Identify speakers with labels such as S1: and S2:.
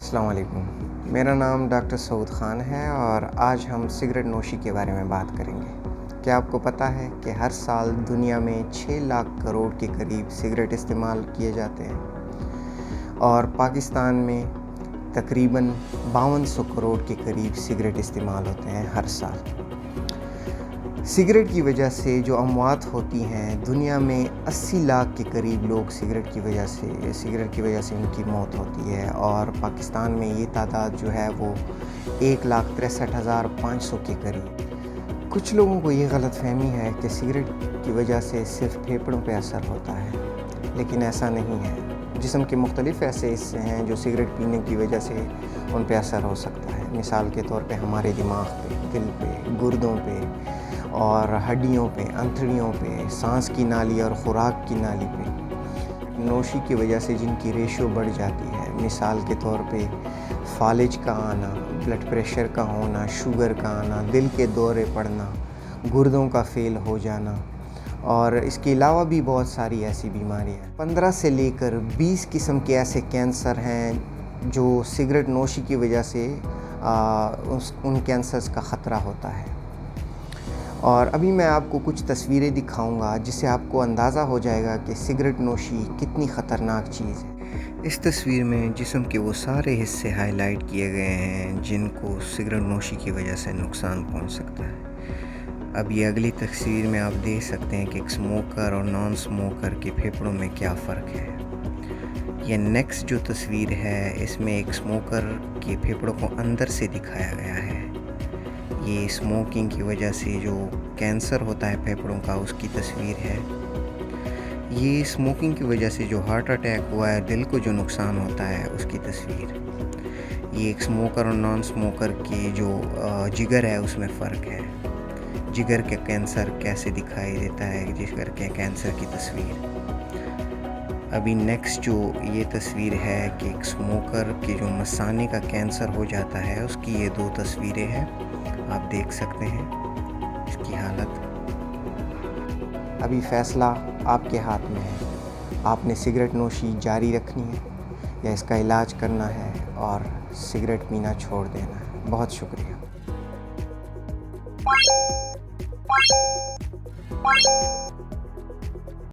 S1: السلام علیکم، میرا نام ڈاکٹر سعود خان ہے اور آج ہم سگریٹ نوشی کے بارے میں بات کریں گے۔ کیا آپ کو پتہ ہے کہ ہر سال دنیا میں 6 لاکھ کروڑ کے قریب سگریٹ استعمال کیے جاتے ہیں اور پاکستان میں تقریباً 5200 کروڑ کے قریب سگریٹ استعمال ہوتے ہیں ہر سال۔ سگریٹ کی وجہ سے جو اموات ہوتی ہیں دنیا میں 80 لاکھ کے قریب لوگ سگریٹ کی وجہ سے ان کی موت ہوتی ہے، اور پاکستان میں یہ تعداد جو ہے وہ 1,63,500 کے قریب۔ کچھ لوگوں کو یہ غلط فہمی ہے کہ سگریٹ کی وجہ سے صرف پھیپھڑوں پہ اثر ہوتا ہے، لیکن ایسا نہیں ہے۔ جسم کے مختلف ایسے حصے ہیں جو سگریٹ پینے کی وجہ سے ان پہ اثر ہو سکتا ہے۔ مثال کے طور پہ ہمارے دماغ پہ، دل پہ، گردوں پہ اور ہڈیوں پہ، انتڑیوں پہ، سانس کی نالی اور خوراک کی نالی پہ۔ نوشی کی وجہ سے جن کی ریشو بڑھ جاتی ہے، مثال کے طور پہ فالج کا آنا، بلڈ پریشر کا ہونا، شوگر کا آنا، دل کے دورے پڑنا، گردوں کا فیل ہو جانا، اور اس کے علاوہ بھی بہت ساری ایسی بیماریاں ہیں۔ 15 سے لے کر 20 قسم کے ایسے کینسر ہیں جو سگریٹ نوشی کی وجہ سے ان کینسرز کا خطرہ ہوتا ہے۔ اور ابھی میں آپ کو کچھ تصویریں دکھاؤں گا جس سے آپ کو اندازہ ہو جائے گا کہ سگریٹ نوشی کتنی خطرناک چیز ہے۔ اس تصویر میں جسم کے وہ سارے حصے ہائی لائٹ کیے گئے ہیں جن کو سگریٹ نوشی کی وجہ سے نقصان پہنچ سکتا ہے۔ اب یہ اگلی تصویر میں آپ دیکھ سکتے ہیں کہ ایک اسموکر اور نان اسموکر کے پھیپھڑوں میں کیا فرق ہے۔ یہ نیکسٹ جو تصویر ہے اس میں ایک اسموکر کے پھیپھڑوں کو اندر سے دکھایا گیا ہے۔ یہ اسموکنگ کی وجہ سے جو کینسر ہوتا ہے پھیپھڑوں کا اس کی تصویر ہے۔ یہ اسموکنگ کی وجہ سے جو ہارٹ اٹیک ہوا ہے، دل کو جو نقصان ہوتا ہے اس کی تصویر۔ یہ ایک اسموکر اور نان اسموکر کے جو جگر ہے اس میں فرق ہے۔ جگر کے کینسر کیسے دکھائی دیتا ہے، جگر کے کینسر کی تصویر۔ ابھی نیکسٹ جو یہ تصویر ہے کہ ایک اسموکر کے جو مثانے کا کینسر ہو جاتا ہے اس کی یہ 2 تصویریں ہیں، آپ دیکھ سکتے ہیں اس کی حالت۔ ابھی فیصلہ آپ کے ہاتھ میں ہے، آپ نے سگریٹ نوشی جاری رکھنی ہے یا اس کا علاج کرنا ہے اور سگریٹ پینا چھوڑ دینا ہے۔ بہت شکریہ۔